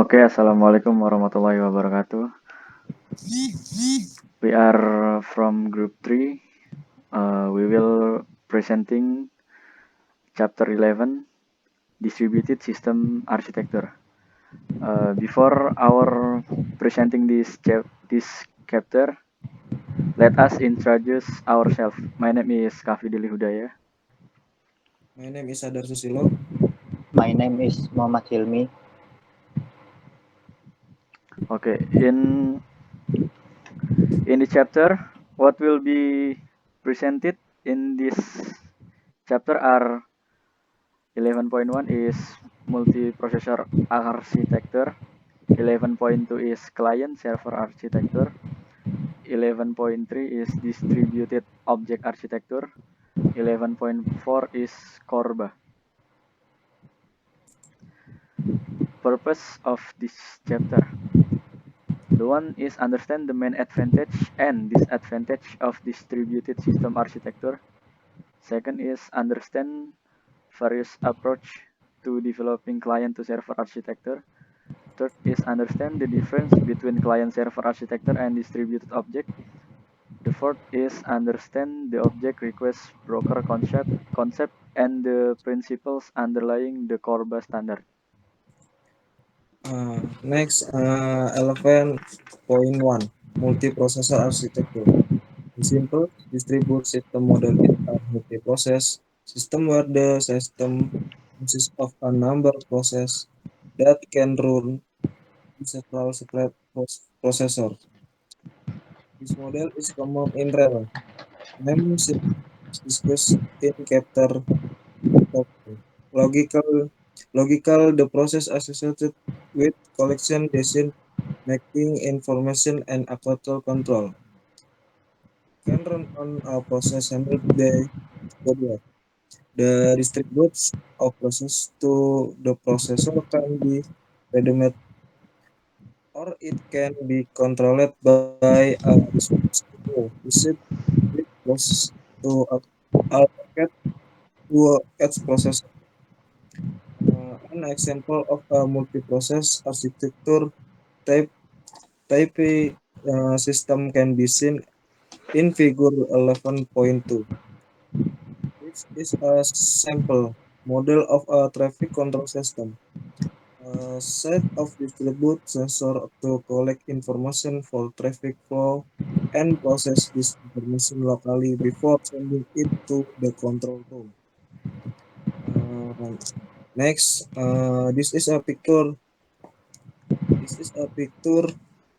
Oke, Assalamualaikum warahmatullahi wabarakatuh. We are from group 3. We will presenting chapter 11, distributed system architecture. Before our presenting this chapter, let us introduce ourselves. My name is Kafidili Hudaya. My name is Sadar Susilo. My name is Muhammad Hilmi. Okay, in the chapter, what will be presented in this chapter are 11.1 is multiprocessor architecture, 11.2 is client server architecture, 11.3 is distributed object architecture, 11.4 is Corba. Purpose of this chapter. The one is understand the main advantage and disadvantage of distributed system architecture. Second is understand various approach to developing client to server architecture. Third is understand the difference between client-server architecture and distributed object. The fourth is understand the object request broker concept and the principles underlying the Corba standard. Next, 11.1 multiprocessor architecture. In simple, distributed system model is a multiprocess system where the system consists of a number of processes that can run in several separate processors. This model is common in real time discussed in chapter. Logical, the process associated with collection, decision making, information, and actual control can run on a process handled by software. The distributes of process to the processor can be redeemed or it can be controlled by a responsible visit with process to allocate to its processor. An example of a multiprocess architecture type system can be seen in Figure 11.2. This is a sample model of a traffic control system. A set of distributed sensors to collect information for traffic flow and process this information locally before sending it to the control room. Uh, Next, this is a picture. This is a picture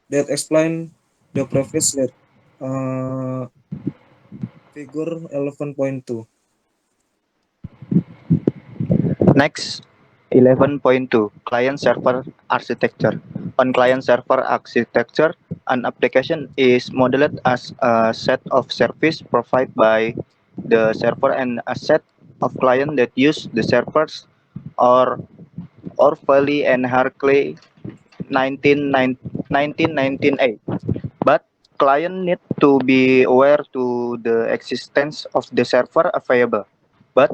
that explain the previous slide. Uh, Figure 11.2. Next, 11.2 client-server architecture. On client-server architecture, an application is modeled as a set of services provided by the server and a set of clients that use the servers or Orwelli and Harkley 1998. But client need to be aware to the existence of the server available. But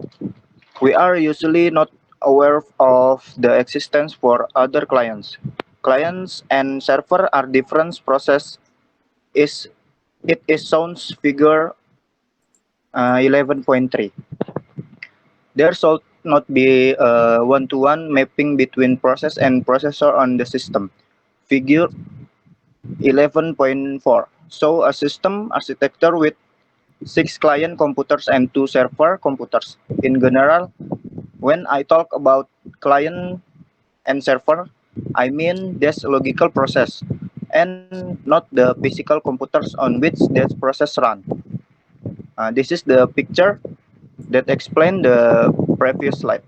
we are usually not aware of the existence for other clients. Clients and server are different process. Is it is sounds figure 11.3. There should not be a one-to-one mapping between process and processor on the system. Figure 11.4 show a system architecture with 6 client computers and 2 server computers. In general, when I talk about client and server, I mean this logical process and not the physical computers on which that process run. This is the picture that explain the previous slide.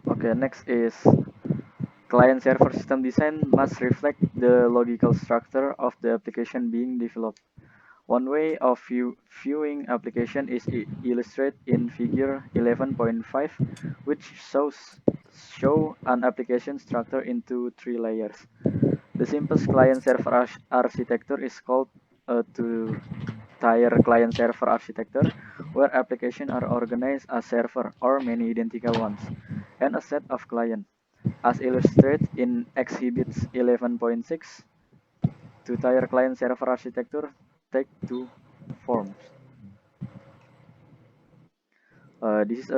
Okay, next is client-server system design must reflect the logical structure of the application being developed. One way of viewing application is illustrated in figure 11.5, which show an application structure into 3 layers. The simplest client-server architecture is called to two-tier client-server architecture, where applications are organized as server or many identical ones, and a set of clients. As illustrated in Exhibits 11.6, two-tier client-server architecture take two forms. This is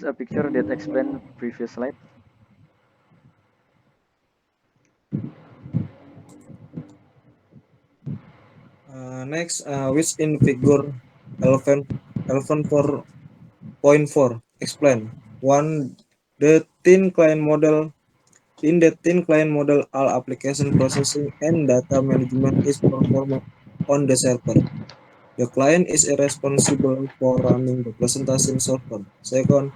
a picture that explains previous slide. Next, which in figure 11, 11.4 explain. One, the thin client model. In the thin client model, all application processing and data management is performed on the server. The client is responsible for running the presentation software. Second,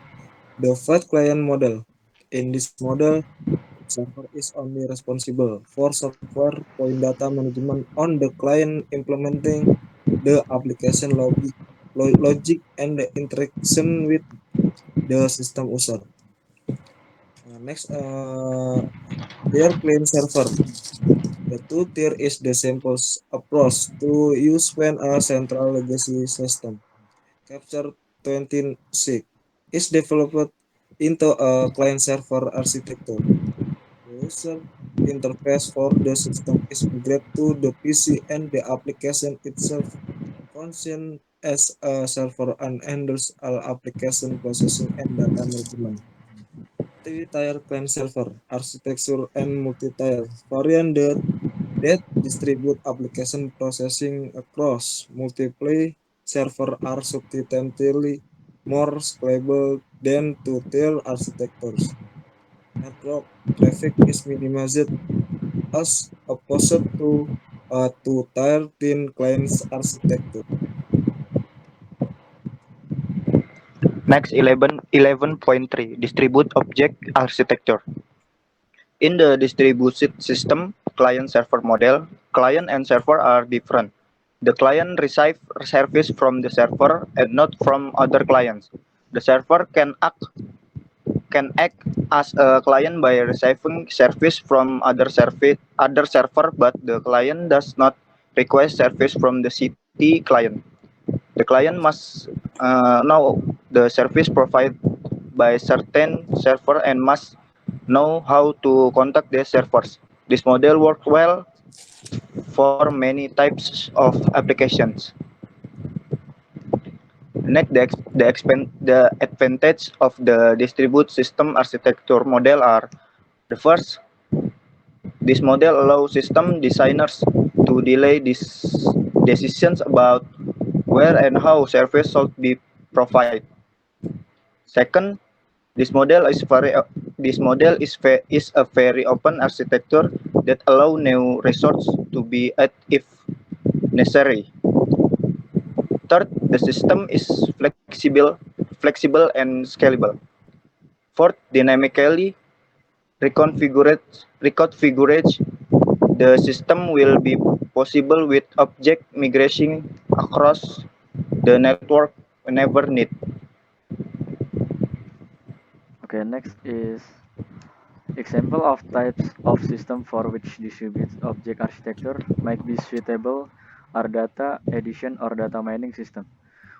the fat client model. In this model, the server is only responsible for software point data management on the client implementing the application logic and the interaction with the system user. Next, tier client server. The two-tier is the simplest approach to use when a central legacy system, Capture 26, is developed into a client-server architecture. The user interface for the system is migrated to the PC and the application itself functions as a server and handles all application processing and data management. Three-tier client server architecture and multi-tier variant that distribute application processing across multiple server are substantially more scalable than two-tier architectures. Network traffic is minimized as opposed to a two-tier thin client architecture. Next, 11.3 distribute object architecture. In the distributed system client server model, client and server are different. The client receives service from the server and not from other clients. The server can act as a client by receiving service from other server, but the client does not request service from the city client. The client must know the service provided by certain server and must know how to contact the servers. This model works well for many types of applications. Next, the advantage of the distributed system architecture model are: the first, this model allows system designers to delay these decisions about where and how service should be provided. Second, this model is a very open architecture that allow new resources to be added if necessary. Third, the system is flexible and scalable. Fourth, dynamically reconfigurage the system will be possible with object migration across the network whenever need. Okay, next is example of types of system for which distributed object architecture might be suitable are data addition or data mining system,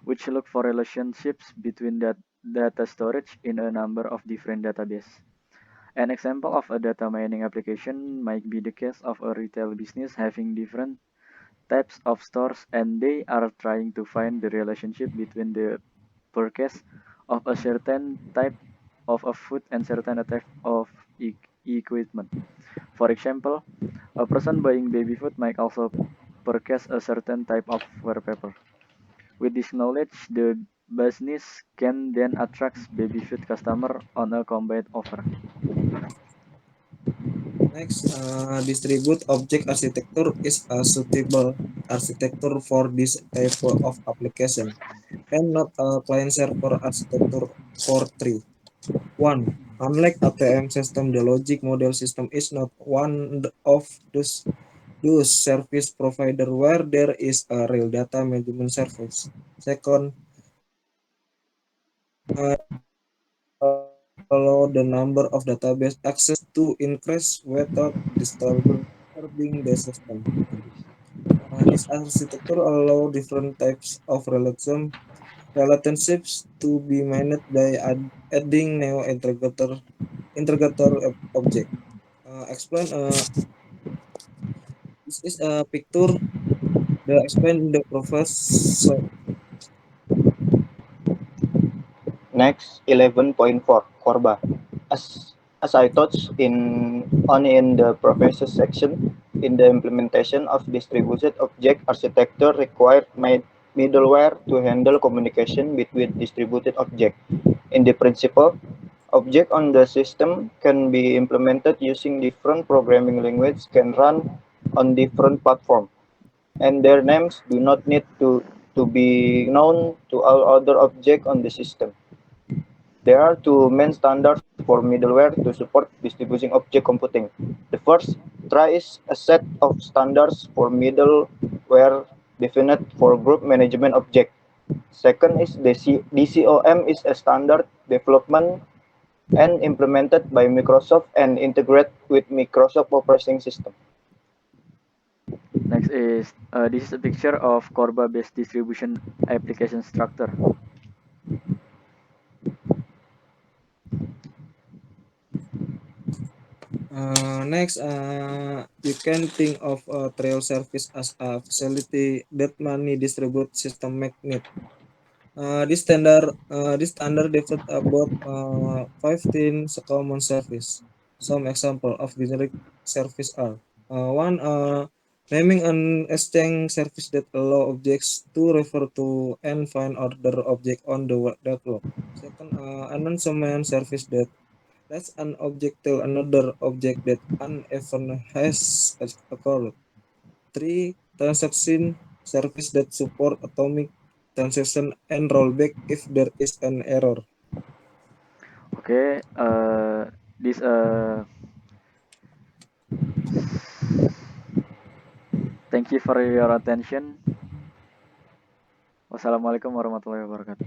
which look for relationships between that data storage in a number of different databases. An example of a data mining application might be the case of a retail business having different types of stores and they are trying to find the relationship between the purchase of a certain type of a food and certain type of equipment. For example, a person buying baby food might also purchase a certain type of wallpaper. With this knowledge, the business can then attract baby food customer on a combined offer. Next, distribute object architecture is a suitable architecture for this type of application and not a client server architecture for three. One, unlike ATM system, the logic model system is not one of those service provider where there is a real data management service. Second, allow the number of database access to increase without disturbing the system. This architecture allow different types of relationships to be managed by adding new integrator object. Explain. This is a picture that explain the professor. Next, 11.4 Corba. As I touched in the professor section, in the implementation of distributed object architecture require middleware to handle communication between distributed object. In the principle, object on the system can be implemented using different programming languages can run on different platforms, and their names do not need to be known to all other objects on the system. There are two main standards for middleware to support distributing object computing. The first, TRI is a set of standards for middleware defined for group management object. Second is DCOM is a standard development and implemented by Microsoft and integrate with Microsoft operating system. Next is this is a picture of Corba-based distribution application structure. Next, you can think of a trail service as a facility that many distribute system magnet. This standard developed about 15 common service. Some example of generic service are one, naming an exchange service that allow objects to refer to and find other object on the network. Second, announcement service that lets an object tell another object that an event has occurred. Three, transaction service that support atomic transaction and rollback if there is an error. Okay, this thank you for your attention. Wassalamualaikum warahmatullahi wabarakatuh.